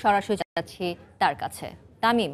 সরাসরি যাচ্ছি তার কাছে। তামিম,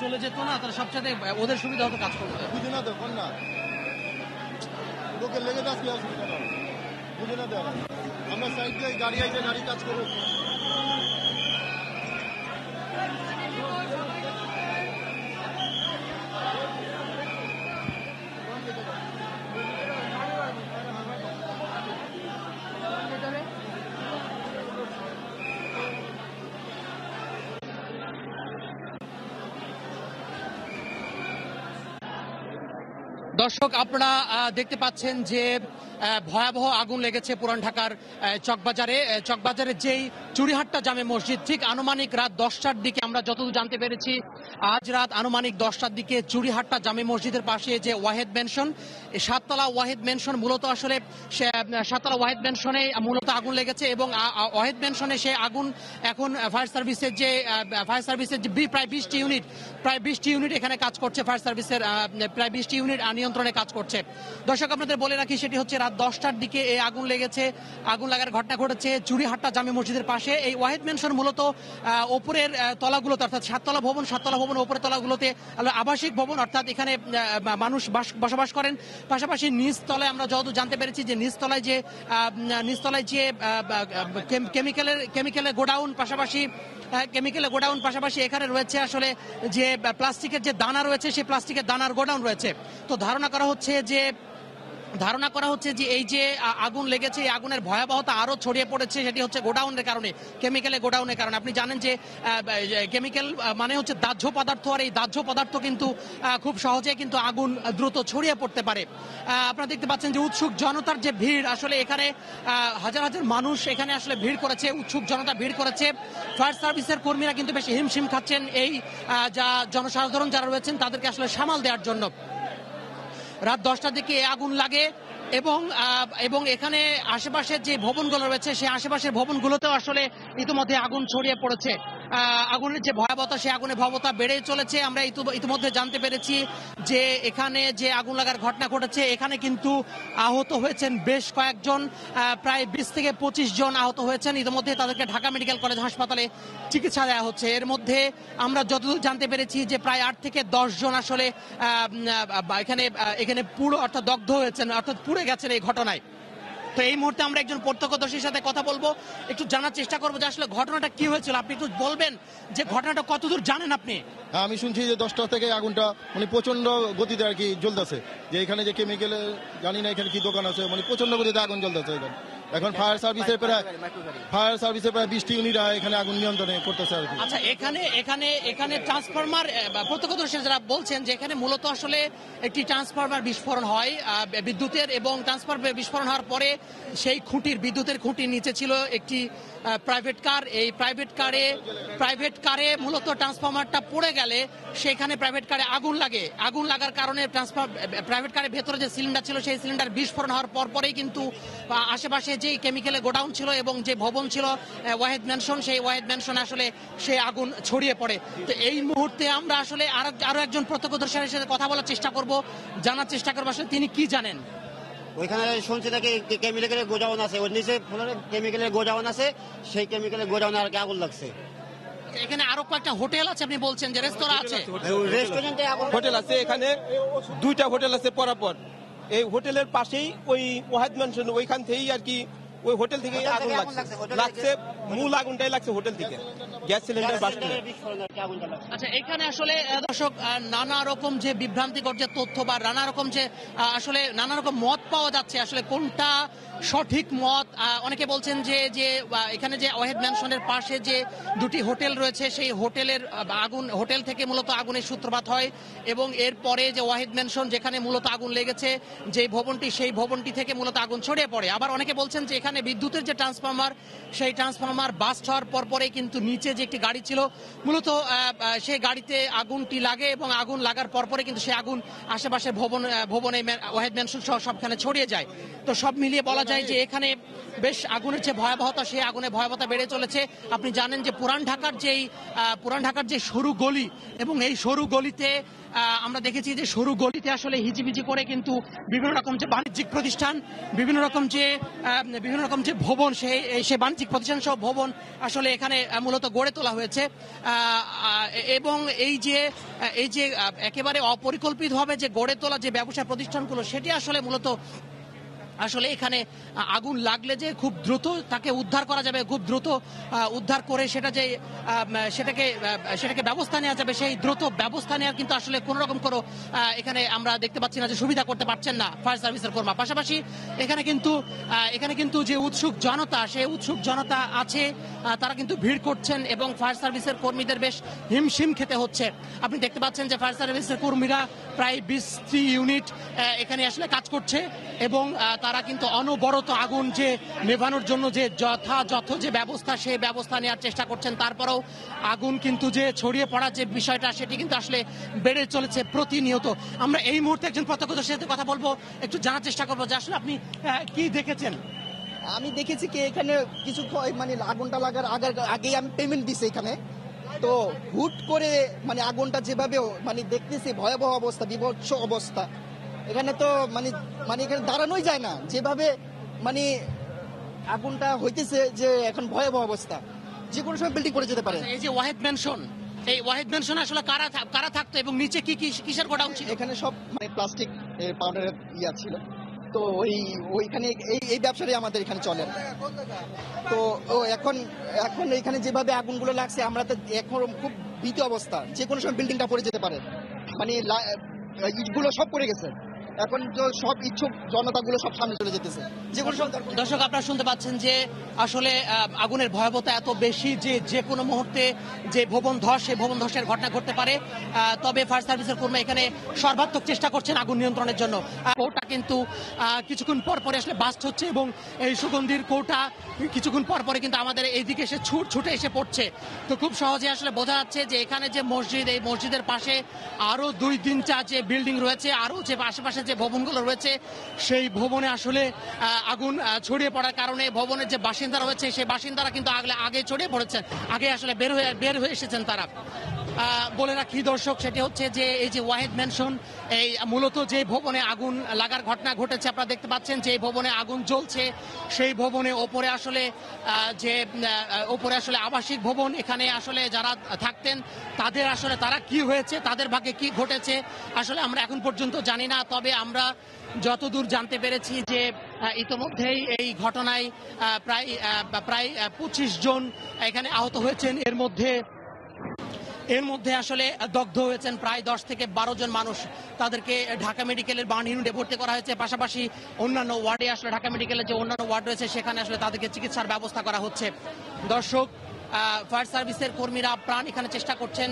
চলে যেত না, তারা সবচেয়ে ওদের সুবিধা হতো কাজ করতে। বুঝে না দেখুন না, লোকের লেগে যাচ্ছে অসুবিধা না, বুঝে না দেখ আমরা সাইড দিয়ে গাড়ি আইতে গাড়ি কাজ করবো। দর্শক, আপনারা দেখতে পাচ্ছেন যে ভয়াবহ আগুন লেগেছে পুরান ঢাকার চকবাজারে যেই চুড়িহাট্টা জামে মসজিদ, ঠিক আনুমানিক রাত 10টার দিকে আমরা যতদূর জানতে পেরেছি, আজ রাত আনুমানিক 10টার দিকে চুড়িহাট্টা জামে মসজিদের পাশে যে ওয়াহেদ ম্যানশন, সাততলা ওয়াহেদ ম্যানশন, মূলত আসলে সাততলা ওয়াহেদ ম্যানশনে মূলত আগুন লেগেছে এবং ওয়াহেদ ম্যানশনে সে আগুন এখন ফায়ার সার্ভিসের যে প্রায় 20টি ইউনিট এখানে কাজ করছে। ফায়ার সার্ভিসের প্রায় 20টি ইউনিট নিয়ন্ত্রণে কাজ করছে। দর্শক, আপনাদের বলে রাখি, সেটি হচ্ছে রাত 10টার দিকে এই আগুন লেগেছে। আগুন লাগার ঘটনা ঘটেছে চুড়িহাট্টা জামে মসজিদের পাশে। এই ওয়াহেদ ম্যানশন মূলত ওপরের তলাগুলোতে, অর্থাৎ সাততলা ভবন ওপরের তলাগুলোতে আবাসিক ভবন, অর্থাৎ এখানে মানুষ বসবাস করেন। পাশাপাশি নিচতলায় আমরা যতদূর জানতে পেরেছি যে নিচতলায় যে কেমিক্যালের গোডাউন, পাশাপাশি এখানে রয়েছে আসলে যে প্লাস্টিকের যে দানা রয়েছে, সেই প্লাস্টিকের দানার গোডাউন রয়েছে। তো ধারণা করা হচ্ছে যে এই যে আগুন লেগেছে, এই আগুনের ভয়াবহতা আরো ছড়িয়ে পড়েছে, সেটি হচ্ছে গোডাউনের কারণে, গোডাউনের কারণে। আপনি জানেন যে কেমিক্যাল মানে হচ্ছে দাহ্য পদার্থ, আর এই দাহ্য পদার্থ কিন্তু খুব সহজে কিন্তু আগুন দ্রুত ছড়িয়ে পড়তে পারে। আপনারা দেখতে পাচ্ছেন যে উৎসুক জনতার যে ভিড়, আসলে এখানে হাজার হাজার মানুষ এখানে আসলে উৎসুক জনতা ভিড় করেছে। ফায়ার সার্ভিসের কর্মীরা কিন্তু বেশ হিমশিম খাচ্ছেন এই জনসাধারণ যারা রয়েছেন তাদেরকে আসলে সামাল দেওয়ার জন্য। রাত 10টার দিকে আগুন লাগে এবং এখানে আশেপাশের যে ভবনগুলো রয়েছে, সেই আশেপাশের ভবনগুলোতেও আসলে ইতিমধ্যে আগুন ছড়িয়ে পড়েছে। আগুনের যে ভয়াবহতা, সেই আগুনের ভয়াবহতা বেড়েই চলেছে। আমরা ইতিমধ্যে জানতে পেরেছি যে এখানে যে আগুন লাগার ঘটনা ঘটেছে, এখানে কিন্তু আহত হয়েছেন বেশ কয়েকজন, প্রায় 20 থেকে 25 জন আহত হয়েছেন। ইতিমধ্যে তাদেরকে ঢাকা মেডিকেল কলেজ হাসপাতালে চিকিৎসা দেওয়া হচ্ছে। এর মধ্যে আমরা যতদূর জানতে পেরেছি যে প্রায় 8 থেকে 10 জন আসলে এখানে পুরো অর্থাৎ দগ্ধ হয়েছেন, অর্থাৎ পুড়ে গেছেন এই ঘটনায়। তো এই মুহূর্তে আমরা একজন প্রত্যক্ষদর্শীর সাথে কথা বলবো, একটু জানার চেষ্টা করবো যে আসলে ঘটনাটা কি হয়েছিল। আপনি একটু বলবেন যে ঘটনাটা কতদূর জানেন আপনি? হ্যাঁ, আমি শুনছি যে 10টা থেকে আগুনটা মানে প্রচন্ড গতিতে আর কি জ্বলতেছে, যে এখানে যে কেমিক্যাল জানি না এখানে কি দোকান আছে, মানে প্রচন্ড গতিতে আগুন জ্বলতেছে। এখন ফায়ার সার্ভিসের প্রায় 20টি ইউনিট এখানে আগুন নিয়ন্ত্রণে করতেছে আর কি। আচ্ছা, এখানে ট্রান্সফরমার, প্রত্যক্ষদর্শী যারা বলছেন যে এখানে মূলত আসলে একটি ট্রান্সফরমার বিস্ফোরণ হয় বিদ্যুতের, এবং ট্রান্সফরমার বিস্ফোরণ হওয়ার পরে সেই বিদ্যুতের খুঁটির নিচে ছিল একটি প্রাইভেট কার। এই প্রাইভেট কারে মূলত ট্রান্সফরমারটা পড়ে গেলে সেখানে প্রাইভেট কারে আগুন লাগার কারণে প্রাইভেট কারের ভেতরে যে সিলিন্ডার ছিল, সেই সিলিন্ডার বিস্ফোরণ হওয়ার পরেই কিন্তু আশেপাশে যে কেমিক্যালের গোডাউন ছিল এবং যে ভবন ছিল ওয়াহেদ ম্যানশন, সেই ওয়াহেদ ম্যানশনে আসলে সেই আগুন ছড়িয়ে পড়ে। তো এই মুহূর্তে আমরা আসলে আরো একজন প্রত্যক্ষদর্শীর সাথে কথা বলার চেষ্টা করব, জানার চেষ্টা করবো আসলে তিনি কি জানেন। ওইখানে শুনছি নাকি কেমিক্যালের গোডাউন আছে, ওর নিচে কেমিক্যালের গোডাউন আছে, সেই কেমিক্যালের গোডাউনে আর কি আগুন লাগছে। এখানে আরো কয়েকটা হোটেল আছে, আপনি বলছেন যে রেস্তোরাঁ আছে, রেস্টুরেন্টে হোটেল আছে, এখানে 2টা হোটেল আছে পরপর। এই হোটেলের পাশেই ওই ওয়াহেদ ম্যানশন, ওইখান থেকেই আর কি ওই হোটেল থেকে হোটেল আগুন থেকে আগুন লাগছে লাগছে, হোটেল লাগছে মূল আগুনটাই লাগছে হোটেল থেকে গ্যাস সিলিন্ডার বাস্ট হয়ে। আচ্ছা, এখানে আসলে দর্শক নানা রকম যে বিভ্রান্তিকর যে তথ্য বা নানা রকম যে আসলে নানা রকম মত পাওয়া যাচ্ছে, আসলে কোনটা সঠিক মত? অনেকে বলছেন যে যে এখানে যে ওয়াহিদ ম্যানশনের পাশে যে দুটি হোটেল রয়েছে সেই হোটেলের আগুন, হোটেল থেকে মূলত আগুনের সূত্রপাত হয় এবং এরপরে যে ওয়াহিদ ম্যানশন যেখানে মূলত আগুন লেগেছে যে ভবনটি, সেই ভবনটি থেকে মূলত আগুন ছড়িয়ে পড়ে। আবার অনেকে বলছেন যে এখানে বিদ্যুতের যে ট্রান্সফরমার, সেই ট্রান্সফরমার বাস্ট হওয়ার পরপরে কিন্তু নিচে যে একটি গাড়ি ছিল মূলত সেই গাড়িতে আগুনটি লাগে এবং আগুন লাগার পরপরে কিন্তু সেই আগুন আশেপাশে ভবনে ওয়াহিদ ম্যানশন সহ সবখানে ছড়িয়ে যায়। তো সব মিলিয়ে বলা যায় যে এখানে বেশ আগুনের যে ভয়াবহতা, সেই আগুনের ভয়াবহতা বেড়ে চলেছে। আপনি জানেন যে পুরান ঢাকার যে সরু গলি, এবং এই সরু গলিতে আমরা দেখেছি যে সরু গলিতে আসলে হিজিবিজি করে কিন্তু বিভিন্ন রকম যে বাণিজ্যিক প্রতিষ্ঠান, বিভিন্ন রকম যে ভবন, সেই বাণিজ্যিক প্রতিষ্ঠান সহ ভবন আসলে এখানে মূলত গড়ে তোলা হয়েছে। এবং এই যে একেবারে অপরিকল্পিতভাবে যে গড়ে তোলা যে ব্যবসা প্রতিষ্ঠানগুলো, সেটি আসলে মূলত আসলে এখানে আগুন লাগলে যে খুব দ্রুত তাকে উদ্ধার করা যাবে, খুব দ্রুত উদ্ধার করে সেটাকে ব্যবস্থা নেওয়া যাবে, সেই দ্রুত ব্যবস্থা নেওয়ার কিন্তু আসলে কোন রকম কোনো এখানে আমরা দেখতে পাচ্ছি না যে সুবিধা করতে পারছেন না ফায়ার সার্ভিসের কর্মী। পাশাপাশি এখানে কিন্তু যে উৎসুক জনতা, সেই উৎসুক জনতা আছে, তারা কিন্তু ভিড় করছেন এবং ফায়ার সার্ভিসের কর্মীদের বেশ হিমশিম খেতে হচ্ছে। আপনি দেখতে পাচ্ছেন যে ফায়ার সার্ভিসের কর্মীরা প্রায় 20টি ইউনিট এখানে আসলে কাজ করছে এবং তারা কিন্তু অনবরত আগুন যে নেভানোর জন্য যে যথাযথ যে ব্যবস্থা, সেই ব্যবস্থা নেওয়ার চেষ্টা করছেন। তারপরেও আগুন কিন্তু যে ছড়িয়ে পড়ার যে বিষয়টা, সেটি কিন্তু আসলে বেড়ে চলেছে প্রতিনিয়ত। আমরা এই মুহূর্তে একজন প্রত্যক্ষদর্শীর সাথে কথা বলবো, একটু জানার চেষ্টা করবো যে আসলে আপনি কি দেখেছেন। আমি দেখেছি কি এখানে কিছু মানে আগুনটা লাগার আগেই আমি পেমেন্ট দিছি এখানে, তো হুট করে মানে আগুনটা যেভাবে মানে দেখতেছি ভয়াবহ অবস্থা, বিভৎস অবস্থা। এখানে তো মানে এখানে দাঁড়ানোই যায় না, যেভাবে মানে আগুনটা হইতেছে, যে এখন ভয়াবহ অবস্থা, যে কোনো সময় বিল্ডিং পড়ে যেতে পারে। এই যে ওয়াহিদ ম্যানশন, এই ওয়াহিদ ম্যানশন আসলে কারা থাকতো এবং নিচে কিসের গোডাউন ছিল? এখানে সব মানে প্লাস্টিক পাউডারের ছিল, তো ওইখানে এই ব্যবসাটাই আমাদের এখানে চলে। তো এখন এখানে যেভাবে আগুনগুলো লাগছে, আমরা তো এখন খুব ভীত অবস্থা, যে কোনো সময় বিল্ডিংটা পড়ে যেতে পারে। মানে ইটগুলো সব পড়ে গেছে, এখন তো সব ইচ্ছুক জনতাগুলো সব সামনে চলে যেতেছে, যে কোনো সময়। দর্শক, আপনারা শুনতে পাচ্ছেন যে আসলে আগুনের ভয়াবহতা এত বেশি যে কোনো মুহূর্তে যে ভবন ধস, সেই ভবন ধসের ঘটনা ঘটতে পারে। তবে ফায়ার সার্ভিসের কর্মী এখানে সর্বাত্মক চেষ্টা করছেন আগুন নিয়ন্ত্রণের জন্য। কৌটা কিন্তু কিছুক্ষণ পর পরে আসলে বাস্ট হচ্ছে এবং এই সুগন্ধির কৌটা কিছুক্ষণ পর পরে কিন্তু আমাদের এইদিকে এসে ছুটে এসে পড়ছে। তো খুব সহজে আসলে বোঝা যাচ্ছে যে এখানে যে মসজিদ, এই মসজিদের পাশে আরো 2-3টা যে বিল্ডিং রয়েছে, আরো যে আশেপাশে যে ভবনগুলো রয়েছে, সেই ভবনে আসলে আগুন ছড়িয়ে পড়ার কারণে ভবনের যে বাসিন্দা রয়েছে, সেই বাসিন্দারা কিন্তু আগে ছড়িয়ে পড়েছেন, আগে আসলে বের হয়ে এসেছেন তারা। বলে রাখি দর্শক, সেটি হচ্ছে যে এই যে ওয়াহিদ ম্যানশন, এই মূলত যে ভবনে আগুন লাগার ঘটনা ঘটেছে, আপনারা দেখতে পাচ্ছেন যে ভবনে আগুন জ্বলছে, সেই ভবনে ওপরে আসলে আবাসিক ভবন। এখানে আসলে যারা থাকতেন তারা কি হয়েছে, তাদের ভাগ্যে কি ঘটেছে আসলে আমরা এখন পর্যন্ত জানি না। তবে আমরা যতদূর জানতে পেরেছি যে ইতোমধ্যেই এই ঘটনায় প্রায় 25 জন এখানে আহত হয়েছেন। এর মধ্যে আসলে দগ্ধ হয়েছেন প্রায় 10 থেকে 12 জন মানুষ। তাদেরকে ঢাকা মেডিকেলের বার্ন ইউনিটে ভর্তি করা হয়েছে। পাশাপাশি অন্যান্য ওয়ার্ডে আসলে ঢাকা মেডিকেলের যে অন্যান্য ওয়ার্ড রয়েছে, সেখানে আসলে তাদেরকে চিকিৎসার ব্যবস্থা করা হচ্ছে। দর্শক, ফায়ার সার্ভিসের কর্মীরা প্রাণ এখানে চেষ্টা করছেন।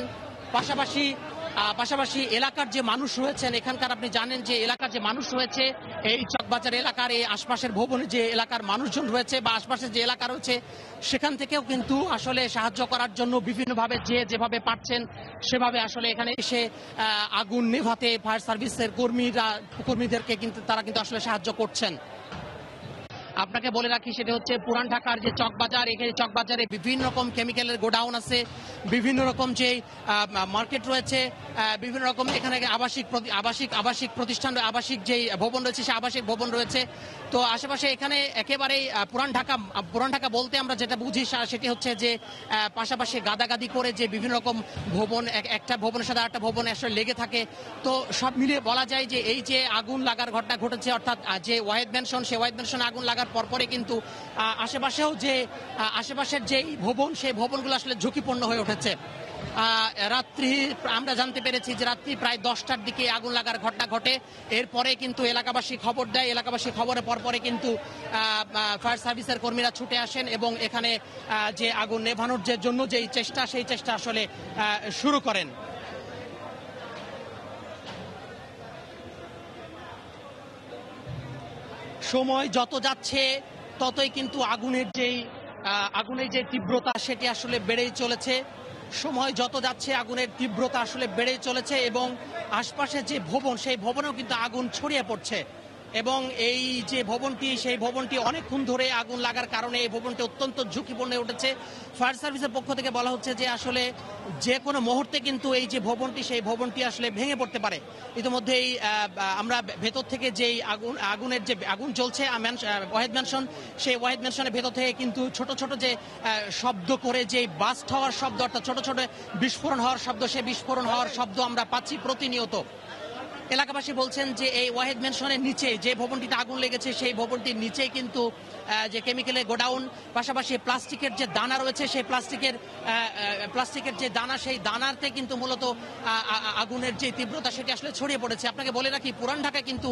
পাশাপাশি এলাকার যে মানুষ রয়েছেন, এখানকার আপনি জানেন যে এলাকার যে মানুষ রয়েছে, এই চকবাজার এলাকার এই আশপাশের ভবনে যে এলাকার মানুষজন রয়েছে বা আশপাশের যে এলাকা রয়েছে, সেখান থেকেও কিন্তু আসলে সাহায্য করার জন্য বিভিন্নভাবে যেভাবে পারছেন সেভাবে আসলে এখানে এসে আগুন নেভাতে ফায়ার সার্ভিসের কর্মীদেরকে কিন্তু তারা কিন্তু আসলে সাহায্য করছেন। আপনাকে বলে রাখি, সেটা হচ্ছে পুরান ঢাকার যে চকবাজার, এখানে চকবাজারে বিভিন্ন রকম কেমিক্যালের গোডাউন আছে, বিভিন্ন রকম যে মার্কেট রয়েছে, বিভিন্ন রকম এখানে আবাসিক প্রতিষ্ঠান, আবাসিক যে ভবন রয়েছে, সে আবাসিক ভবন রয়েছে। তো আশেপাশে এখানে একেবারেই পুরান ঢাকা বলতে আমরা যেটা বুঝি সেটি হচ্ছে যে পাশাপাশি গাদাগাদি করে যে বিভিন্ন রকম ভবন, একটা ভবনের সাথে আরেকটা ভবন আসলে লেগে থাকে। তো সব মিলিয়ে বলা যায় যে এই যে আগুন লাগার ঘটনা ঘটেছে, অর্থাৎ যে ওয়াহিদ ম্যানশন, সেই ওয়াহিদ ম্যানশনে আগুন লাগার পরপরই কিন্তু আশেপাশের যে ভবন সেই ভবনগুলো আসলে ঝুঁকিপূর্ণ হয়ে উঠেছে। রাত্রি আমরা জানতে পেরেছি যে রাত্রি প্রায় 10টার দিকে আগুন লাগার ঘটনা ঘটে। এরপরে কিন্তু এলাকাবাসী খবর দেয়, এলাকাবাসী খবরের পরপরে কিন্তু ফায়ার সার্ভিসের কর্মীরা ছুটে আসেন এবং এখানে যে আগুন নেভানোর যে জন্য যেই চেষ্টা সেই চেষ্টা আসলে শুরু করেন। সময় যত যাচ্ছে ততই কিন্তু আগুনের যে তীব্রতা সেটি আসলে বেড়েই চলেছে। সময় যত যাচ্ছে আগুনের তীব্রতা আসলে বেড়েই চলেছে এবং আশপাশে যে ভবন সেই ভবনেও কিন্তু আগুন ছড়িয়ে পড়ছে এবং এই যে ভবনটি সেই ভবনটি অনেকক্ষণ ধরে আগুন লাগার কারণে এই ভবনটি অত্যন্ত ঝুঁকিপূর্ণ হয়ে উঠেছে। ফায়ার সার্ভিসের পক্ষ থেকে বলা হচ্ছে যে আসলে যে কোনো মুহূর্তে কিন্তু এই যে ভবনটি সেই ভবনটি আসলে ভেঙে পড়তে পারে। ইতিমধ্যেই আমরা ভেতর থেকে যেই আগুনের যে আগুন জ্বলছে ওয়াহেদ ম্যানশন, সেই ওয়াহেদ ম্যানশনের ভেতর থেকে কিন্তু ছোট ছোট যে শব্দ করে যে বাস্ট হওয়ার শব্দ অর্থাৎ ছোট ছোট বিস্ফোরণ হওয়ার শব্দ, সেই বিস্ফোরণ হওয়ার শব্দ আমরা পাচ্ছি প্রতিনিয়ত। এলাকাবাসী বলছেন যে এই ওয়াহেদ ম্যানশনের নিচে যে ভবনটিতে আগুন লেগেছে সেই ভবনটির নিচে কিন্তু যে কেমিক্যালের গোডাউন, পাশাপাশি প্লাস্টিকের যে দানা রয়েছে সেই প্লাস্টিকের যে দানা সেই দানাতে কিন্তু মূলত আগুনের যে তীব্রতা সেটি আসলে ছড়িয়ে পড়েছে। আপনাকে বলে রাখি পুরান ঢাকায় কিন্তু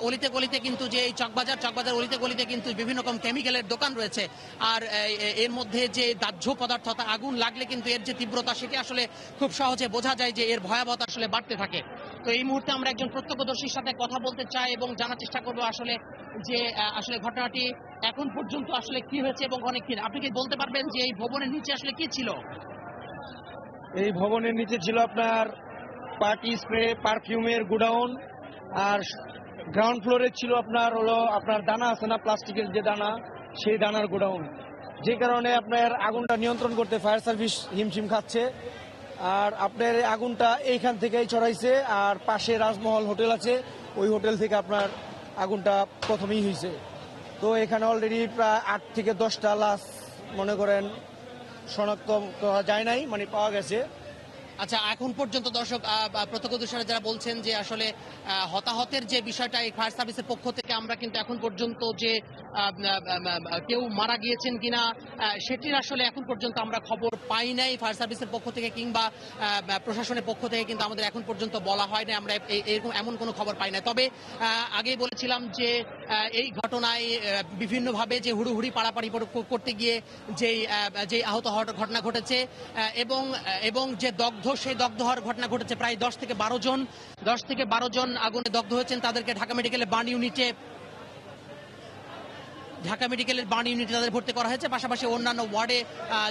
অলিতে গলিতে কিন্তু যে এই চকবাজার অলিতে গলিতে কিন্তু বিভিন্ন রকম কেমিক্যালের দোকান রয়েছে। আর এর মধ্যে যে দাহ্য পদার্থ অর্থাৎ আগুন লাগলে কিন্তু এর যে তীব্রতা সেটি আসলে খুব সহজে বোঝা যায় যে এর ভয়াবহতা আসলে বাড়তে থাকে। তো এই মুহূর্তে আমরা একজন প্রত্যক্ষদর্শীর সাথে কথা বলতে চাই এবং জানার চেষ্টা করবো আসলে ঘটনাটি এখন পর্যন্ত আসলে কি হয়েছে এবং অনেক কি। আপনি কি বলতে পারবেন যে এই ভবনের নিচে আসলে কি ছিল? এই ভবনের নিচে ছিল আপনার পার্টি স্প্রে, পারফিউমের গোডাউন, আর গ্রাউন্ড ফ্লোরে ছিল আপনার দানা আছে না প্লাস্টিকের যে দানা, সেই দানার গোডাউন। যে কারণে আপনার আগুনটা নিয়ন্ত্রণ করতে ফায়ার সার্ভিস হিমশিম খাচ্ছে। আর আপনার আগুনটা এইখান থেকেই ছড়াইছে, আর পাশে রাজমহল হোটেল আছে, ওই হোটেল থেকে আপনার আগুনটা প্রথমেই হয়েছে। তো এখানে অলরেডি প্রায় 8 থেকে 10টা লাশ মনে করেন শনাক্ত করা যায় নাই, মানে পাওয়া গেছে। আচ্ছা, এখন পর্যন্ত দর্শক প্রত্যক্ষদর্শীরা যারা বলছেন যে আসলে হতাহতের যে বিষয়টা এই ফায়ার সার্ভিসের পক্ষ থেকে আমরা কিন্তু এখন পর্যন্ত যে কেউ মারা গিয়েছেন কিনা সেটির আসলে এখন পর্যন্ত আমরা খবর পাই নাই ফায়ার সার্ভিসের পক্ষ থেকে কিংবা প্রশাসনের পক্ষ থেকে কিন্তু আমাদের এখন পর্যন্ত বলা হয় না, আমরা এমন কোনো খবর পাই না। তবে আগেই বলেছিলাম যে এই ঘটনায় বিভিন্নভাবে যে হুড়ুহুড়ি পাড়াপাড়ি করতে গিয়ে যেই আহত হওয়ার ঘটনা ঘটেছে এবং যে সেই দগ্ধ হওয়ার ঘটনা ঘটেছে প্রায় 10 থেকে 12 জন আগুনে দগ্ধ হয়েছেন। তাদেরকে ঢাকা মেডিকেলের বার্ন ইউনিটে তাদের ভর্তি করা হয়েছে। পাশাপাশি অন্যান্য ওয়ার্ডে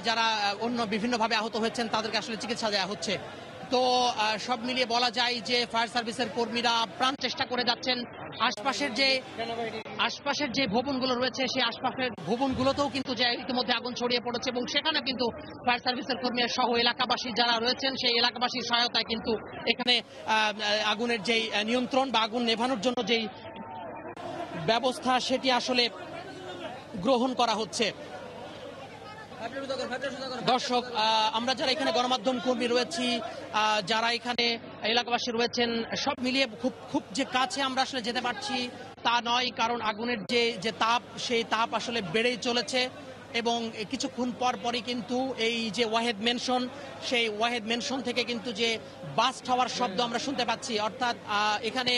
যারা অন্য বিভিন্নভাবে আহত হয়েছেন তাদেরকে আসলে চিকিৎসা দেওয়া হচ্ছে। তো সব মিলিয়ে বলা যায় যে ফায়ার সার্ভিসের কর্মীরা প্রাণ চেষ্টা করে যাচ্ছেন। আশপাশের যে ভবনগুলো রয়েছে সেই আশপাশের ভবনগুলোতেও কিন্তু যে ইতিমধ্যে আগুন ছড়িয়ে পড়েছে এবং সেখানে কিন্তু ফায়ার সার্ভিসের কর্মীরা সহ এলাকাবাসী যারা রয়েছেন সেই এলাকাবাসীর সহায়তায় কিন্তু এখানে আগুনের যেই নিয়ন্ত্রণ বা আগুন নেভানোর জন্য যেই ব্যবস্থা সেটি আসলে গ্রহণ করা হচ্ছে। দর্শক, আমরা যারা এখানে গণমাধ্যম কর্মী রয়েছি, যারা এখানে এলাকাবাসী রয়েছেন, সব মিলিয়ে খুব যে কাছে আমরা আসলে যেতে পারছি তা নয়, কারণ আগুনের যে তাপ সেই তাপ আসলে বেড়েই চলেছে এবং কিছুক্ষণ পরই কিন্তু এই যে ওয়াহেদ মেনশন সেই ওয়াহেদ মেনশন থেকে কিন্তু যে বাস্ট হওয়ার শব্দ আমরা শুনতে পাচ্ছি। অর্থাৎ এখানে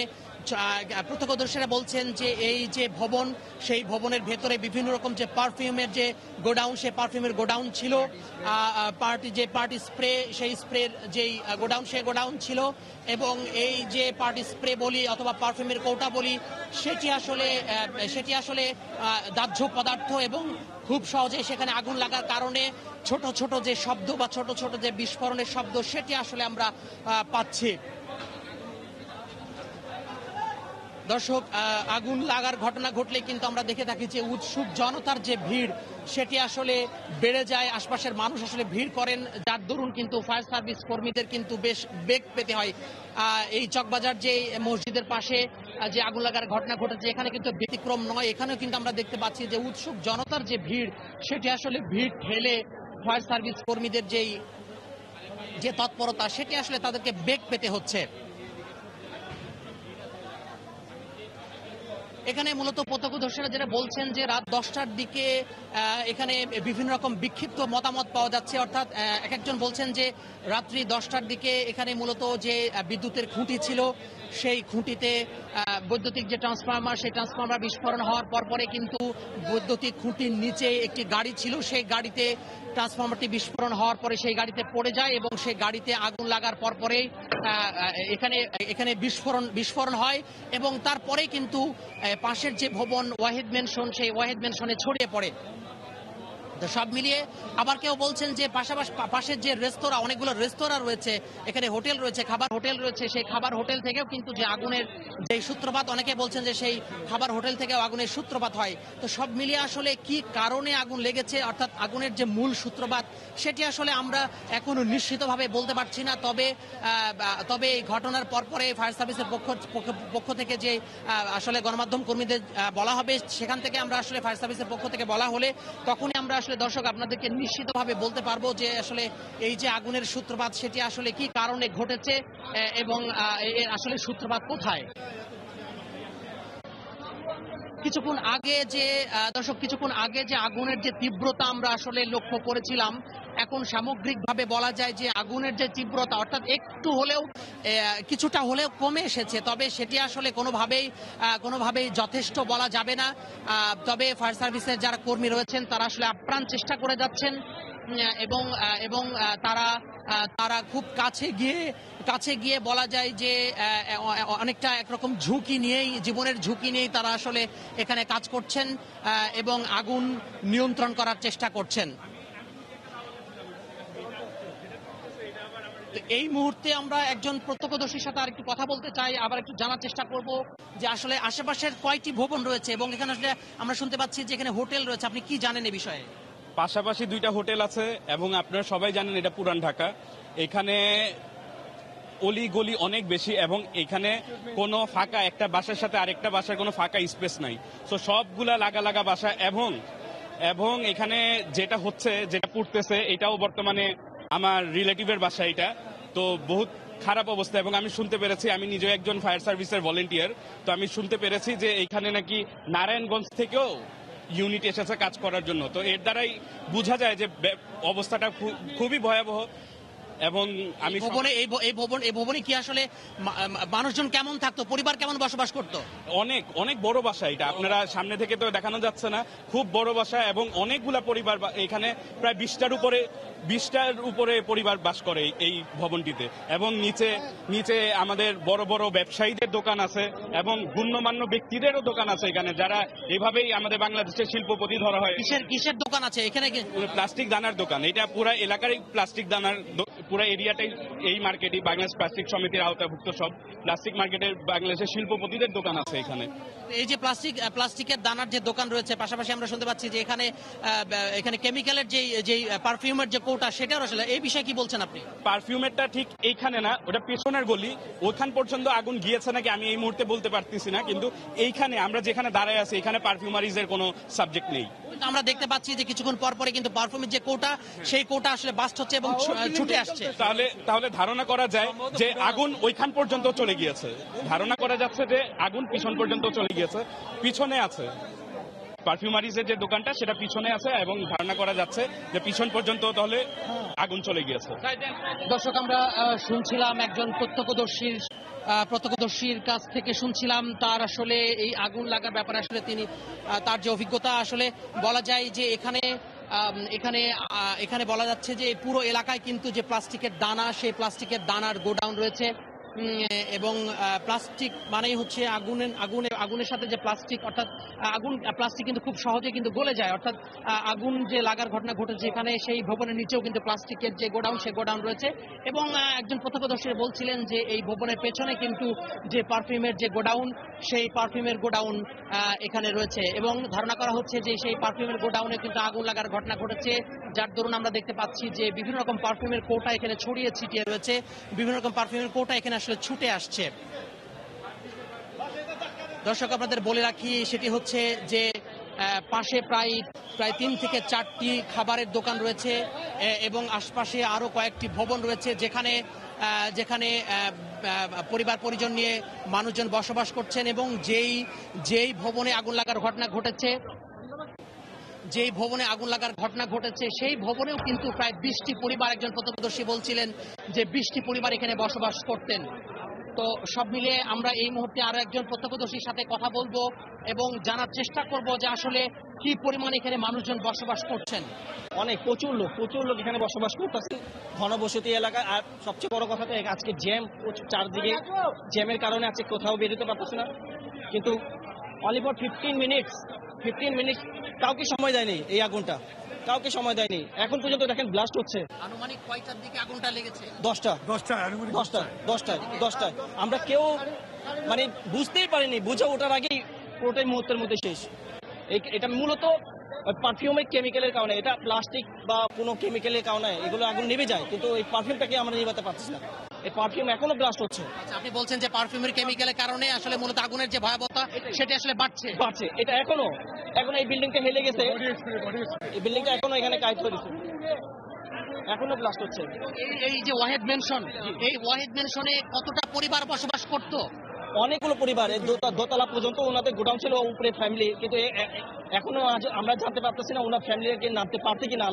প্রত্যক্ষদর্শীরা বলছেন যে এই যে ভবন সেই ভবনের ভেতরে বিভিন্ন রকম যে পারফিউমের যে গোডাউন সেই পারফিউমের গোডাউন ছিল, পার্টি স্প্রে সেই স্প্রের যেই গোডাউন সেই গোডাউন ছিল এবং এই যে পার্টি স্প্রে বলি অথবা পারফিউমের কৌটা বলি সেটি আসলে দাহ্য পদার্থ এবং খুব সহজে সেখানে আগুন লাগার কারণে ছোট ছোট যে শব্দ বা ছোট ছোট যে বিস্ফোরণের শব্দ সেটি আসলে আমরা পাচ্ছি। দর্শক, আগুন লাগার ঘটনা ঘটলে কিন্তু আমরা দেখে থাকি যে উৎসুক জনতার যে ভিড় সেটি আসলে বেড়ে যায়, আশপাশের মানুষ আসলে ভিড় করেন, যার দরুন কিন্তু ফায়ার সার্ভিস কর্মীদের কিন্তু বেশ বেগ পেতে হয়। এই চকবাজার যে মসজিদের পাশে যে আগুন লাগার ঘটনা ঘটেছে এখানে কিন্তু ব্যতিক্রম নয়, এখানেও কিন্তু আমরা দেখতে পাচ্ছি যে উৎসুক জনতার যে ভিড় সেটি আসলে ভিড় ঠেলে ফায়ার সার্ভিস কর্মীদের যে তৎপরতা সেটি আসলে তাদেরকে বেগ পেতে হচ্ছে। এখানে মূলত প্রত্যক্ষদর্শীরা যেটা বলছেন যে রাত 10টার দিকে এখানে বিভিন্ন রকম বিক্ষিপ্ত মতামত পাওয়া যাচ্ছে, অর্থাৎ এক একজন বলছেন যে রাত্রি 10টার দিকে এখানে মূলত যে বিদ্যুতের খুঁটি ছিল সেই খুঁটিতে বৈদ্যুতিক যে ট্রান্সফরমার, সেই ট্রান্সফরমার বিস্ফোরণ হওয়ার পরে কিন্তু বৈদ্যুতিক খুঁটির নিচে একটি গাড়ি ছিল, সেই গাড়িতে ট্রান্সফরমারটি বিস্ফোরণ হওয়ার পরে সেই গাড়িতে পড়ে যায় এবং সেই গাড়িতে আগুন লাগার পরে এখানে বিস্ফোরণ হয় এবং তারপরে কিন্তু পাশের যে ভবন ওয়াহিদ মেনশন, সেই ওয়াহিদ মেনশনে ছড়িয়ে পড়ে। তো সব মিলিয়ে আবার কেউ বলছেন যে পাশাপাশি পাশের যে রেস্তোরাঁ, অনেকগুলো রেস্তোরাঁ রয়েছে, এখানে হোটেল রয়েছে, খাবার হোটেল রয়েছে, সেই খাবার হোটেল থেকেও কিন্তু যে আগুনের যে সূত্রপাত, অনেকে বলছেন যে সেই খাবার হোটেল থেকেও আগুনের সূত্রপাত হয়। তো সব মিলিয়ে আসলে কি কারণে আগুন লেগেছে, অর্থাৎ আগুনের যে মূল সূত্রপাত, সেটি আসলে আমরা এখনো নিশ্চিতভাবে বলতে পারছি না। তবে এই ঘটনার পরে ফায়ার সার্ভিসের পক্ষ থেকে যে আসলে গণমাধ্যম কর্মীদের বলা হবে, সেখান থেকে আমরা আসলে ফায়ার সার্ভিসের পক্ষ থেকে বলা হলে তখনই আমরা দর্শক আপনাদেরকে নিশ্চিতভাবে বলতে পারবো যে আসলে এই যে আগুনের সূত্রপাত সেটি আসলে কি কারণে ঘটেছে এবং এর আসলে সূত্রপাত কোথায়। কিছুক্ষণ আগে যে আগুনের যে তীব্রতা আমরা আসলে লক্ষ্য করেছিলাম, এখন সামগ্রিকভাবে বলা যায় যে আগুনের যে তীব্রতা অর্থাৎ একটু হলেও কিছুটা হলেও কমে এসেছে, তবে সেটি আসলে কোনোভাবেই যথেষ্ট বলা যাবে না। তবে ফায়ার সার্ভিসের যারা কর্মী রয়েছেন তারা আসলে আপ্রাণ চেষ্টা করে যাচ্ছেন এবং তারা খুব কাছে গিয়ে বলা যায় যে অনেকটা একরকম জীবনের ঝুঁকি নিয়েই তারা আসলে এখানে কাজ করছেন এবং আগুন নিয়ন্ত্রণ করার চেষ্টা করছেন। এই মুহূর্তে আমরা একজন প্রত্যক্ষদর্শীর সাথে আরেকটু কথা বলতে চাই, আবার একটু জানার চেষ্টা করব যে আসলে আশেপাশের কয়টি ভবন রয়েছে এবং এখানে আসলে আমরা শুনতে পাচ্ছি যে এখানে হোটেল রয়েছে, আপনি কি জানেন এই বিষয়ে? পাশাপাশি 2টা হোটেল আছে এবং আপনারা সবাই জানেন এটা পুরান ঢাকা, এখানে অলি গলি অনেক বেশি এবং এখানে কোনো ফাঁকা একটা বাসার সাথে আরেকটা বাসার কোনো ফাঁকা স্পেস নাই। তো সবগুলা লাগা বাসা এবং এখানে যেটা পুড়তেছে এটাও বর্তমানে আমার রিলেটিভের বাসা, এটা তো বহুত খারাপ অবস্থা। এবং আমি শুনতে পেরেছি, আমি নিজে একজন ফায়ার সার্ভিসের ভলেন্টিয়ার, তো আমি শুনতে পেরেছি যে এইখানে নাকি নারায়ণগঞ্জ থেকেও ইউনিট এসেছে কাজ করার জন্য। তো এর দ্বারাই বোঝা যায় যে অবস্থাটা খুবই ভয়াবহ। এবং আমি এই ভবনে কি আসলে মানুষজন কেমন থাকতো, পরিবার কেমন বসবাস করতো? অনেক বড় বাসা, এটা আপনারা সামনে থেকে তো দেখানো যাচ্ছে না, খুব বড় বাসা এবং অনেকগুলা পরিবার, এখানে প্রায় 20টার উপরে পরিবার বাস করে এই ভবনটিতে। এবং নিচে আমাদের বড় বড় ব্যবসায়ীদের দোকান আছে এবং গণ্যমান্য ব্যক্তিদেরও দোকান আছে এখানে, যারা এভাবেই আমাদের বাংলাদেশের শিল্পপতি ধরা হয়। কিসের দোকান আছে এখানে? প্লাস্টিক দানার দোকান, এটা পুরো এলাকারই প্লাস্টিক দানার, পুরো এরিয়াটাই এই মার্কেটই বাংলাদেশ প্লাস্টিক সমিতির আওতাভুক্ত সব প্লাস্টিক মার্কেটের বাংলাদেশের শিল্পপতিদের দোকান আছে এখানে। এই যে প্লাস্টিকের দানার যে দোকান রয়েছে, পাশাপাশি আমরা শুনতে পাচ্ছি যে এখানে কেমিক্যালের যে পারফিউমের যে কোটা, সেটার আসলে এই বিষয়ে কি বলছেন আপনি? পারফিউমেরটা ঠিক এইখানে না, ওটা পেছনের গলি, ওখান পর্যন্ত আগুন গিয়েছে নাকি আমি এই মুহূর্তে বলতে পারতেছি না, কিন্তু এইখানে আমরা যেখানে দাঁড়ায় আছি এখানে পারফিউমারিজের কোনো সাবজেক্ট নেই। আমরা দেখতে পাচ্ছি যে কিছুক্ষণ পরে কিন্তু পারফিউমের যে কোটা, সেই কোটা আসলে বাস্ট হচ্ছে এবং ছুটে আসছে। তাহলে ধারণা করা যায় যে আগুন ওইখান পর্যন্ত চলে গিয়েছে, ধারণা করা যাচ্ছে যে আগুন পিছন পর্যন্ত চলে গিয়েছে, পিছনে আছে পারফিউমারিজের যে দোকানটা, সেটা পিছনে আছে এবং ধারণা করা যাচ্ছে যে পিছন পর্যন্ত তাহলে আগুন চলে গিয়েছে। দর্শক, আমরা শুনছিলাম একজন প্রত্যক্ষদর্শীর কাছ থেকে শুনছিলাম তার আসলে এই আগুন লাগার ব্যাপারে আসলে তিনি তার যে অভিজ্ঞতা, আসলে বলা যায় যে এখানে বলা যাচ্ছে যে পুরো এলাকায় কিন্তু যে প্লাস্টিকের দানা, সেই প্লাস্টিকের দানার গোডাউন রয়েছে এবং প্লাস্টিক মানেই হচ্ছে আগুনের সাথে যে প্লাস্টিক, অর্থাৎ প্লাস্টিক কিন্তু খুব সহজে কিন্তু গলে যায়, অর্থাৎ আগুন যে লাগার ঘটনা ঘটেছে এখানে সেই ভবনের নিচেও কিন্তু প্লাস্টিকের যে গোডাউন, সেই গোডাউন রয়েছে। এবং একজন প্রত্যক্ষদর্শী বলছিলেন যে এই ভবনের পেছনে কিন্তু যে পারফিউমের যে গোডাউন, সেই পারফিউমের গোডাউন এখানে রয়েছে এবং ধারণা করা হচ্ছে যে সেই পারফিউমের গোডাউনে কিন্তু আগুন লাগার ঘটনা ঘটেছে, যার দরুন আমরা দেখতে পাচ্ছি যে বিভিন্ন রকম পারফিউমের কোটা এখানে ছড়িয়ে ছিটিয়ে রয়েছে, বিভিন্ন রকম পারফিউমের কোটা এখানে আসলে ছুটে আসছে। দর্শক, আপনাদের বলে রাখি, সেটি হচ্ছে যে পাশে প্রায় 3 থেকে 4টি খাবারের দোকান রয়েছে এবং আশপাশে আরো কয়েকটি ভবন রয়েছে যেখানে পরিবার পরিজন নিয়ে মানুষজন বসবাস করছেন এবং যেই ভবনে আগুন লাগার ঘটনা ঘটেছে সেই ভবনেও কিন্তু প্রায় 20টি পরিবার, একজন প্রত্যক্ষদর্শী বলছিলেন যে 20টি পরিবার এখানে বসবাস করতেন। তো সব মিলিয়ে আমরা এই মুহূর্তে আরো একজন প্রত্যক্ষদর্শীর সাথে কথা বলবো এবং জানার চেষ্টা করব যে আসলে কি পরিমাণ এখানে মানুষজন বসবাস করছেন। অনেক প্রচুর লোক এখানে বসবাস করতেছে, ঘনবসতি এলাকা। আর সবচেয়ে বড় কথা তো আজকে জ্যাম, চারদিকে জ্যামের কারণে আজকে কোথাও বেরোতে পারতেছে না। কিন্তু অনলি ফর 15 মিনিটস কাউকে সময় দেয়নি, এই আগুনটা কাউকে সময় দেয়নি। এখন পর্যন্ত দেখেন ব্লাস্ট হচ্ছে। আনুমানিক কয়টার দিকে আগুনটা লেগেছে? 10টায়। আমরা কেউ মানে বুঝতেই পারিনি, বুঝে ওঠার আগেই পুরোটাই মুহূর্তের মধ্যে শেষ। এটা মূলত পারফিউমের কেমিক্যালের কারণে, এটা প্লাস্টিক বা কোনো কেমিক্যালের কারণে এগুলো আগুন নেমে যায়, কিন্তু এই পারফিউমটাকে আমরা নিভাতে পারছি না। এই পারফিউম এখনো ব্লাস্ট হচ্ছে। আচ্ছা, আপনি বলছেন যে পারফিউমের কেমিক্যালের কারণে আসলে মূলত আগুনের যে ভয়াবহতা সেটা আসলে বাড়ছে। এটা এখনো এই বিল্ডিংটা হেলে গেছে, এই বিল্ডিংটা এখনো এখানে কাজ করেছে, এখনো ব্লাস্ট হচ্ছে। এই যে ওয়াহিদ মেনশন, এই ওয়াহিদ মেনশনে কতটা পরিবার বসবাস করত? অনেকগুলো পরিবার, দোতলা পর্যন্ত ওনাদের গোডাউন ছিল, উপরে ফ্যামিলি। কিন্তু এখনো আমরা জানতে পারতেছি না ওনার ফ্যামিলিকে নামতে পারছে কিনা।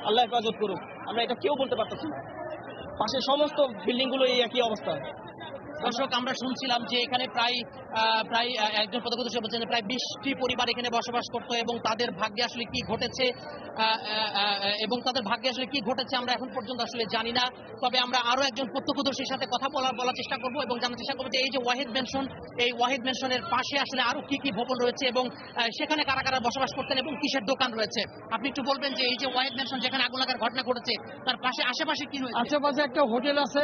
আল্লাহ হেফাজত করুক, আমরা এটা কেউ বলতে পারতেছি না। পাশে সমস্ত বিল্ডিং গুলো এই একই অবস্থা। দর্শক, আমরা শুনছিলাম যে এখানে প্রায় একজন প্রত্যক্ষদর্শী বলছেন প্রায় 20টি পরিবার এখানে বসবাস করতো এবং তাদের ভাগ্যে আসলে কি ঘটেছে আমরা এখন পর্যন্ত আসলে জানি না। তবে আমরা আরো একজন প্রত্যক্ষদর্শীর সাথে কথা বলার চেষ্টা করব এবং জানার চেষ্টা করবো যে এই যে ওয়াহিদ মেনশন, এই ওয়াহিদ মেনশনের পাশে আসলে আরো কি ভবন রয়েছে এবং সেখানে কারা কারা বসবাস করতেন এবং কিসের দোকান রয়েছে। আপনি একটু বলবেন যে এই যে ওয়াহিদ মেনশন যেখানে আগুন লাগার ঘটনা ঘটেছে তার পাশে আশেপাশে কি রয়েছে? আশেপাশে একটা হোটেল আছে,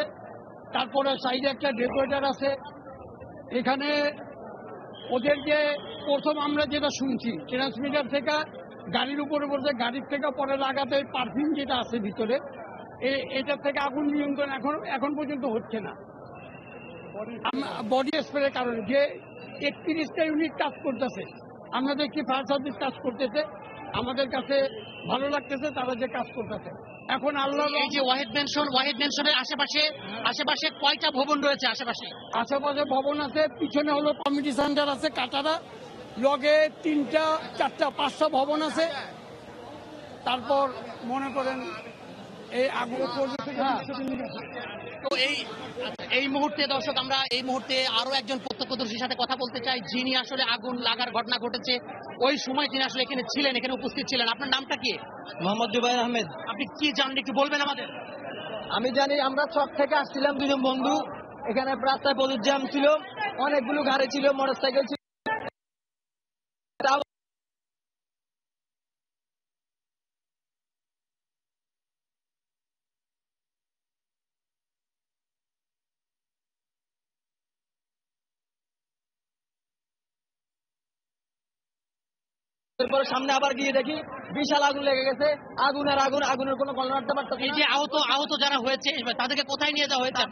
তারপরে সাইডে একটা ডেকোরেটর আছে। এখানে ওদের যে প্রথম আমরা যেটা শুনছি ট্রান্সমিটার থেকে গাড়ির উপরে বলছে, গাড়ির থেকে পরে লাগাতে পারফিউম যেটা আছে ভিতরে, এটার থেকে আগুন নিয়ন্ত্রণ এখন পর্যন্ত হচ্ছে না। বডি স্প্রের কারণে যে 31টা ইউনিট কাজ করতেছে, আমরা দেখছি ফায়ার সার্ভিস কাজ করতেছে, আমাদের কাছে ভালো লাগতেছে তারা যে কাজ করতেছে। এখন আল্লাহ, এই যে ওয়াহিদ মেনশনের আশেপাশে কয়টা ভবন রয়েছে? আশেপাশে ভবন আছে, পিছনে হলো কমিউনিটি সেন্টার আছে, কাটারা লগে 3টা 4টা 5টা ভবন আছে। তারপর মনে করেন এই আগুন তো এই মুহূর্তে দর্শক, আমরা এই মুহূর্তে আরো একজন প্রত্যক্ষদর্শীর সাথে কথা বলতে চাই যিনি আসলে আগুন লাগার ঘটনা ঘটেছে ওই সময় তিনি আসলে এখানে ছিলেন, এখানে উপস্থিত ছিলেন। আপনার নামটা কি? মোহাম্মদ জুবাইর আহমেদ। আপনি কি জানেন একটু বলবেন আমাদের? আমি জানি, আমরা চক থেকে আসছিলাম 2 জন বন্ধু। এখানে রাস্তায় প্রচুর জ্যাম ছিল, অনেকগুলো গাড়ি ছিল, মোটরসাইকেল ছিল। এরপরে সামনে আবার গিয়ে দেখি বিশাল আগুন লেগে গেছে। আগুনের কোনো কল্পনা করতে পারতাম। এই যে আহত যারা হয়েছে তাদেরকে কোথায় নিয়ে যাওয়া হয়েছে?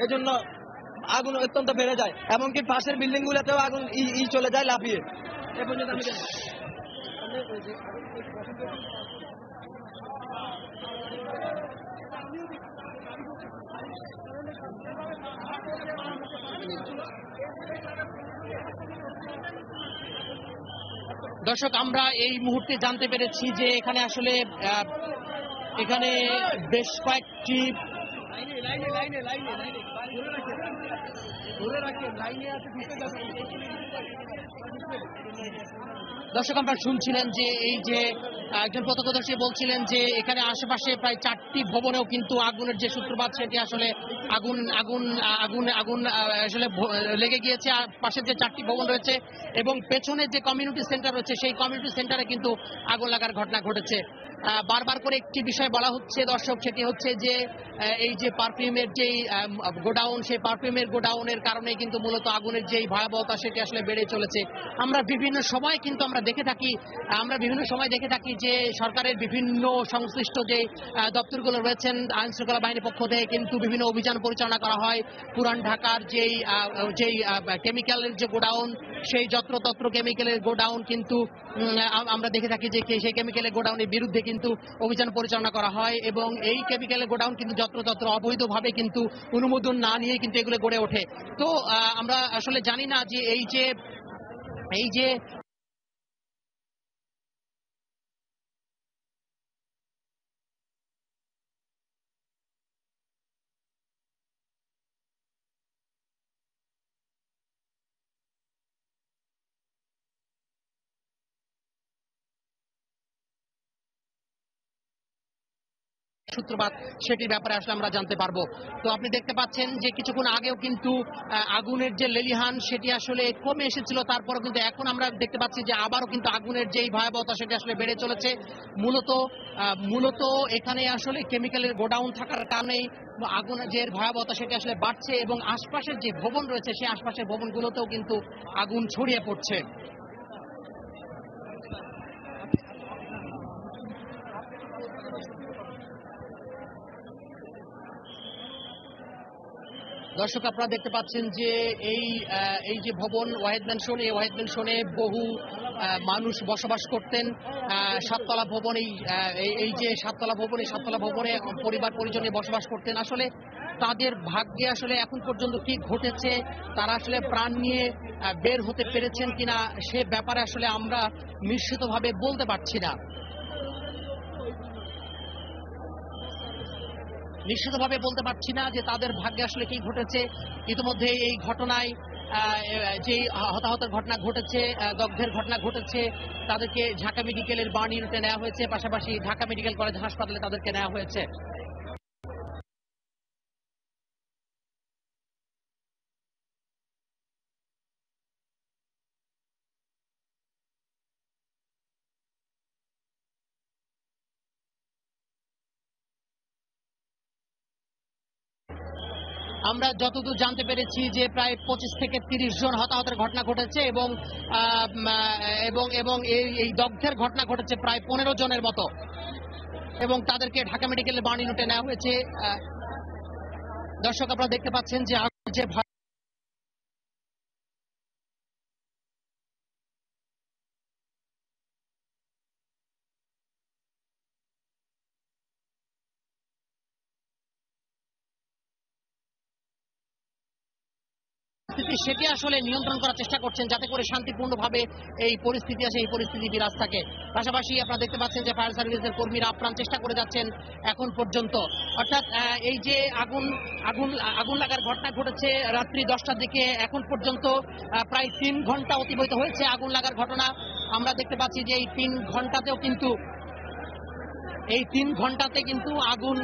এজন্য আগুন অত্যন্ত বেড়ে যায়, এমনকি পাশের বিল্ডিং গুলোতেও আগুন চলে যায় লাফিয়ে। এ পর্যন্ত আমি দর্শক, আমরা এই মুহূর্তে জানতে পেরেছি যে এখানে আসলে এখানে বেশ কয়েকটি দর্শক, আমরা শুনছিলেন যে এই যে একজন প্রত্যক্ষদর্শী বলছিলেন যে এখানে আশেপাশে প্রায় 4টি ভবনেও কিন্তু আগুনের যে সূত্রপাত সেটি আসলে আগুন আসলে লেগে গিয়েছে। আর পাশের যে 4টি ভবন রয়েছে এবং পেছনের যে কমিউনিটি সেন্টার রয়েছে সেই কমিউনিটি সেন্টারে কিন্তু আগুন লাগার ঘটনা ঘটেছে। বারবার করে একটি বিষয় বলা হচ্ছে দর্শক, সেটি হচ্ছে যে এই যে যে পারফিউমের যেই গোডাউন, সেই পারফিউমের গোডাউনের কারণে কিন্তু মূলত আগুনের যেই ভয়াবহতা সেটি আসলে বেড়ে চলেছে। আমরা বিভিন্ন সময় কিন্তু আমরা বিভিন্ন সময় দেখে থাকি যে সরকারের বিভিন্ন সংশ্লিষ্ট যে দপ্তরগুলো রয়েছেন, আইন শৃঙ্খলা বাহিনীর পক্ষ থেকে কিন্তু বিভিন্ন অভিযান পরিচালনা করা হয়। পুরান ঢাকার যেই কেমিক্যালের যে গোডাউন, সেই যত্রতত্র কেমিক্যালের গোডাউন কিন্তু আমরা দেখে থাকি যে সেই কেমিক্যালের গোডাউনের বিরুদ্ধে কিন্তু অভিযান পরিচালনা করা হয় এবং এই কেমিক্যালের গোডাউন কিন্তু যত্রতত্র অবৈধভাবে কিন্তু অনুমোদন না নিয়ে কিন্তু এগুলো গড়ে ওঠে। তো আমরা আসলে জানি না যে এই যে সূত্রপাত সেটির ব্যাপারে আসলে আমরা জানতে পারবো। তো আপনি দেখতে পাচ্ছেন যে কিছুক্ষণ আগেও কিন্তু আগুনের যে লেলিহান সেটি আসলে কমে এসেছিল, তারপরও কিন্তু এখন আমরা দেখতে পাচ্ছি যে আবারও কিন্তু আগুনের যেই ভয়াবহতা সেটি আসলে বেড়ে চলেছে। মূলত এখানে আসলে কেমিক্যালের গোডাউন থাকার কারণেই আগুনের যে ভয়াবহতা সেটি আসলে বাড়ছে এবং আশপাশের যে ভবন রয়েছে সেই আশপাশের ভবনগুলোতেও কিন্তু আগুন ছড়িয়ে পড়ছে। দর্শক, আপনারা দেখতে পাচ্ছেন যে এই যে ভবন ওয়াহেদ ম্যানশন, এই ওয়াহেদ ম্যানশনে বহু মানুষ বসবাস করতেন। সাততলা ভবন, এই যে সাততলা ভবন, এই সাততলা ভবনে পরিবার পরিজনে বসবাস করতেন। আসলে তাদের ভাগ্যে আসলে এখন পর্যন্ত কি ঘটেছে, তারা আসলে প্রাণ নিয়ে বের হতে পেরেছেন কিনা সে ব্যাপারে আসলে আমরা নিশ্চিতভাবে বলতে পারছি না। নিশ্চিতভাবে বলতে পারছি না যে তাদের ভাগ্যে আসলে কি ঘটেছে। ইতিমধ্যে এই ঘটনায় যে হতাহতের ঘটনা ঘটেছে, দগ্ধের ঘটনা ঘটেছে, তাদেরকে ঢাকা মেডিকেলের বার্ন ইউনিটে নেওয়া হয়েছে, পাশাপাশি ঢাকা মেডিকেল কলেজ হাসপাতালে তাদেরকে নেওয়া হয়েছে। আমরা যতদূর জানতে পেরেছি যে প্রায় 25 থেকে 30 জন হতাহতের ঘটনা ঘটেছে এবং এই দগ্ধের ঘটনা ঘটেছে প্রায় 15 জনের মতো এবং তাদেরকে ঢাকা মেডিকেলের বার্ন ইউনিটে নেওয়া হয়েছে। দর্শক, আপনারা দেখতে পাচ্ছেন যে সেটি আসলে নিয়ন্ত্রণ করার চেষ্টা করছেন যাতে করে শান্তিপূর্ণভাবে এই পরিস্থিতি আসে, এই পরিস্থিতি বিরাজ থাকে। পাশাপাশি আপনারা দেখতে পাচ্ছেন যে ফায়ার সার্ভিসের কর্মীরা আপ্রাণ চেষ্টা করে যাচ্ছেন এখন পর্যন্ত। অর্থাৎ এই যে আগুন লাগার ঘটনা ঘটেছে রাত্রি 10টার দিকে, এখন পর্যন্ত প্রায় 3 ঘন্টা অতিবাহিত হয়েছে আগুন লাগার ঘটনা। আমরা দেখতে পাচ্ছি যে এই 3 ঘন্টাতে কিন্তু আগুন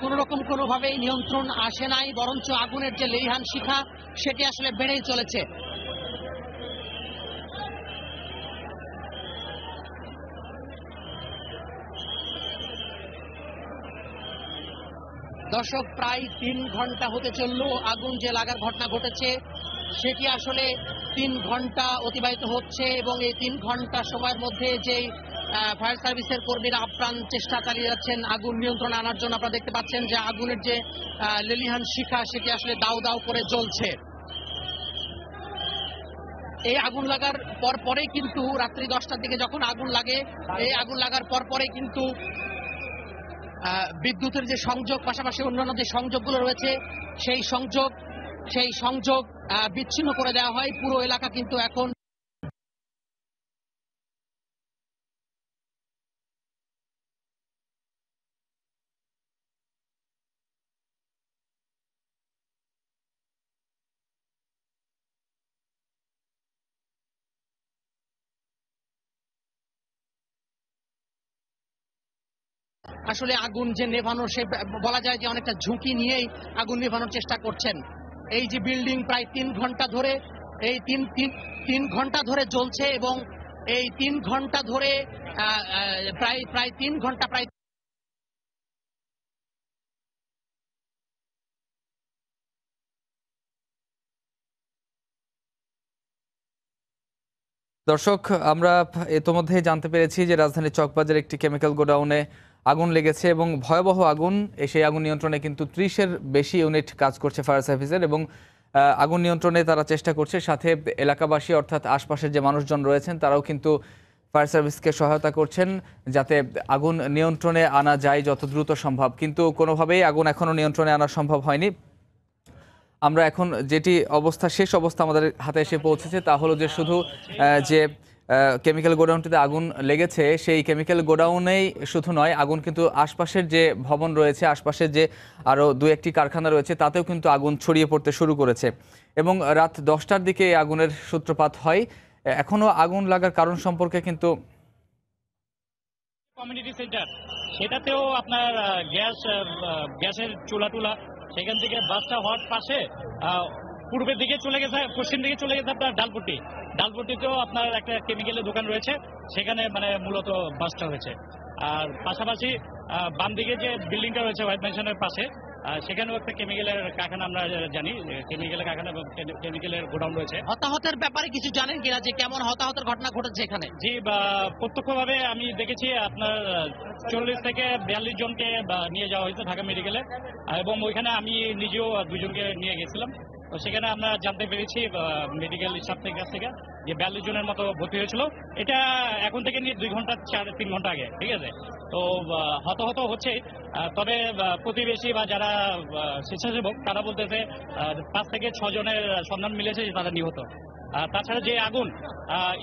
কোন রকম কোনোভাবেই নিয়ন্ত্রণ আসে নাই, বরঞ্চ আগুনের যে লেলিহান শিখা সেটি আসলে বেড়েই চলেছে। দর্শক, প্রায় 3 ঘন্টা হতে চলল আগুন যে লাগার ঘটনা ঘটেছে সেটি আসলে 3 ঘন্টা অতিবাহিত হচ্ছে এবং এই 3 ঘন্টা সময়ের মধ্যে যেই ফায়ার সার্ভিসের কর্মীরা আপ্রাণ চেষ্টা চালিয়ে যাচ্ছেন আগুন নিয়ন্ত্রণে আনার জন্য। আপনারা দেখতে পাচ্ছেন যে আগুনের যে লেলিহান শিখা সেটি আসলে দাউ দাউ করে জ্বলছে। এই আগুন লাগার পরেই কিন্তু রাত্রি 10টার দিকে যখন আগুন লাগে, এই আগুন লাগার পরেই কিন্তু বিদ্যুতের যে সংযোগ, পাশাপাশি অন্যান্য যে সংযোগগুলো রয়েছে সেই সংযোগ বিচ্ছিন্ন করে দেওয়া হয়। পুরো এলাকা কিন্তু এখন আসলে আগুন যে নেভানো, সে বলা যায় যে অনেকটা ঝুঁকি নিয়েই আগুন নেভানোর চেষ্টা করছেন। এই যে বিল্ডিং প্রায় 3 ঘন্টা ধরে তিন ঘন্টা ধরে জ্বলছে এবং এই 3 ঘন্টা ধরে প্রায় 3 ঘন্টা দর্শক, আমরা ইতোমধ্যেই জানতে পেরেছি যে রাজধানীর চকবাজার একটি কেমিক্যাল গোডাউনে আগুন লেগেছে এবং ভয়াবহ আগুন। সেই আগুন নিয়ন্ত্রণে কিন্তু 30-এর বেশি ইউনিট কাজ করছে ফায়ার সার্ভিসের এবং আগুন নিয়ন্ত্রণে তারা চেষ্টা করছে। সাথে এলাকাবাসী অর্থাৎ আশপাশের যে মানুষজন রয়েছেন তারাও কিন্তু ফায়ার সার্ভিসকে সহায়তা করছেন যাতে আগুন নিয়ন্ত্রণে আনা যায় যত দ্রুত সম্ভব, কিন্তু কোনোভাবেই আগুন এখনও নিয়ন্ত্রণে আনা সম্ভব হয়নি। আমরা এখন যেটি শেষ অবস্থা আমাদের হাতে এসে পৌঁছেছে তা হলো যে শুধু যে কেমিক্যাল গোডাউনটিতে আগুন লেগেছে সেই কেমিক্যাল গোডাউনেই শুধু নয়, আগুন কিন্তু আশপাশের যে ভবন রয়েছে, আশপাশের যে আরও 2-1টি কারখানা রয়েছে তাতেও কিন্তু আগুন ছড়িয়ে পড়তে শুরু করেছে এবং রাত 10টার দিকে আগুনের সূত্রপাত হয়। এখনও আগুন লাগার কারণ সম্পর্কে কিন্তু কমিউনিটি সেন্টার সেটাতেও আপনার গ্যাসের চুলা সেখান থেকে বাসটা হওয়ার পাশে পূর্বের দিকে চলে গেছে, পশ্চিম দিকে চলে গেছে আপনার ডালপট্টিতেও আপনার একটা কেমিক্যালের দোকান রয়েছে, সেখানে মানে মূলত বাসটা হয়েছে। আর পাশাপাশি বাম দিকে যে বিল্ডিংটা রয়েছে হোয়াইট ম্যানশনের পাশে, সেখানেও একটা কেমিক্যালের কারখানা, আমরা জানি কেমিক্যালের কারখানা, কেমিক্যালের গোডাউন রয়েছে। হতাহতের ব্যাপারে কিছু জানেন কিনা, যে কেমন হতাহতের ঘটনা ঘটেছে এখানে? জি, প্রত্যক্ষভাবে আমি দেখেছি আপনার 40 থেকে 42 জনকে নিয়ে যাওয়া হয়েছে ঢাকা মেডিকেলে, এবং ওইখানে আমি নিজেও 2 জনকে নিয়ে গেছিলাম। তো সেখানে আমরা জানতে পেরেছি মেডিকেল স্টাফ থেকে কাছ থেকে যে 42 জনের মতো ভর্তি হয়েছিল। এটা এখন থেকে নিয়ে 2 ঘন্টা 3 ঘন্টা আগে, ঠিক আছে। তো হতাহত হচ্ছে, তবে প্রতিবেশী বা যারা স্বেচ্ছাসেবক তারা বলতেছে 5 থেকে 6 জনের সন্ধান মিলেছে যে তারা নিহত। তাছাড়া যে আগুন,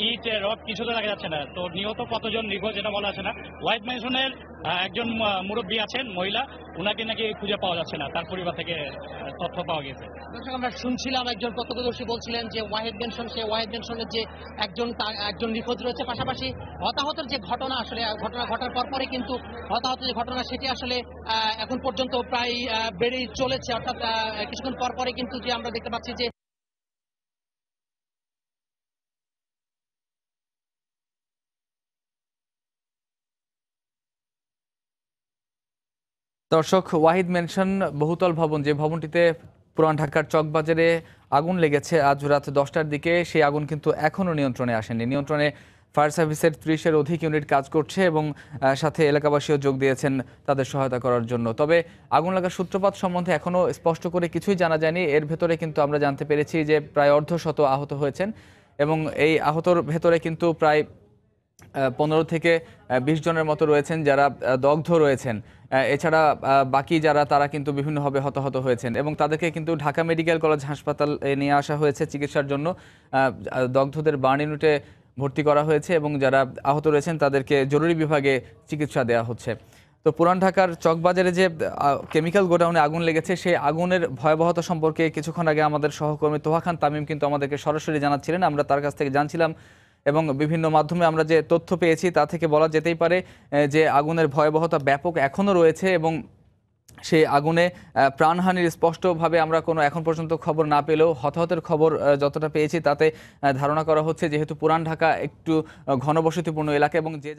ইট রড কিছুতে দেখা যাচ্ছে না, তো নিহত কতজন নিখোঁজ এটা বলা আছে না। হোয়াইট ম্যানশনের একজন মুরব্বী আছেন মহিলা, উনাকে নাকি খুঁজে পাওয়া যাচ্ছে না, তার পরিবার থেকে তথ্য পাওয়া গেছে। আমরা শুনছিলাম একজন প্রত্যক্ষদর্শী বলছিলেন যে ওয়াহিদ মেনশন, সেই ওয়াহিদ মেনশনের যে একজন নিখোঁজ রয়েছে, পাশাপাশি হতাহতের যে ঘটনা, আসলে ঘটনা ঘটার পরপরই কিন্তু হতাহত যে ঘটনা সেটি আসলে এখন পর্যন্ত প্রায় বেড়েই চলেছে, অর্থাৎ কিছুক্ষণ পরপরই কিন্তু যে আমরা দেখতে পাচ্ছি যে দর্শক, ওয়াহিদ মেনশন বহুতল ভবন, যে ভবনটিতে পুরান ঢাকার চকবাজারে আগুন লেগেছে আজ রাত 10টার দিকে, সেই আগুন কিন্তু এখনও নিয়ন্ত্রণে আসেনি। নিয়ন্ত্রণে ফায়ার সার্ভিসের 30-এর অধিক ইউনিট কাজ করছে এবং সাথে এলাকাবাসীও যোগ দিয়েছেন তাদের সহায়তা করার জন্য। তবে আগুন লাগার সূত্রপাত সম্বন্ধে এখনও স্পষ্ট করে কিছুই জানা যায়নি। এর ভেতরে কিন্তু আমরা জানতে পেরেছি যে প্রায় অর্ধশত আহত হয়েছেন এবং এই আহতর ভেতরে কিন্তু প্রায় 15 থেকে 20 জনের মতো রয়েছেন যারা দগ্ধ রয়েছেন। এছাড়া বাকি যারা তারা কিন্তু বিভিন্নভাবে হতাহত হয়েছেন এবং তাদেরকে কিন্তু ঢাকা মেডিকেল কলেজ হাসপাতাল নিয়ে আসা হয়েছে চিকিৎসার জন্য। দগ্ধদের বার্ন ইউনিটে ভর্তি করা হয়েছে এবং যারা আহত রয়েছেন তাদেরকে জরুরি বিভাগে চিকিৎসা দেওয়া হচ্ছে। তো পুরান ঢাকার চকবাজারে যে কেমিক্যাল গোডাউনে আগুন লেগেছে সেই আগুনের ভয়াবহতা সম্পর্কে কিছুক্ষণ আগে আমাদের সহকর্মী তোহা খান তামিম কিন্তু আমাদেরকে সরাসরি জানাচ্ছিলেন। আমরা তার কাছ থেকে জানছিলাম এবং বিভিন্ন মাধ্যমে আমরা যে তথ্য পেয়েছি তা থেকে বলা যেতেই পারে যে আগুনের ভয়াবহতা ব্যাপক এখনও রয়েছে এবং সেই আগুনে প্রাণহানির স্পষ্টভাবে আমরা কোনো এখন পর্যন্ত খবর না পেলেও হতাহতের খবর যতটা পেয়েছি তাতে ধারণা করা হচ্ছে যেহেতু পুরান ঢাকা একটু ঘনবসতিপূর্ণ এলাকা এবং যে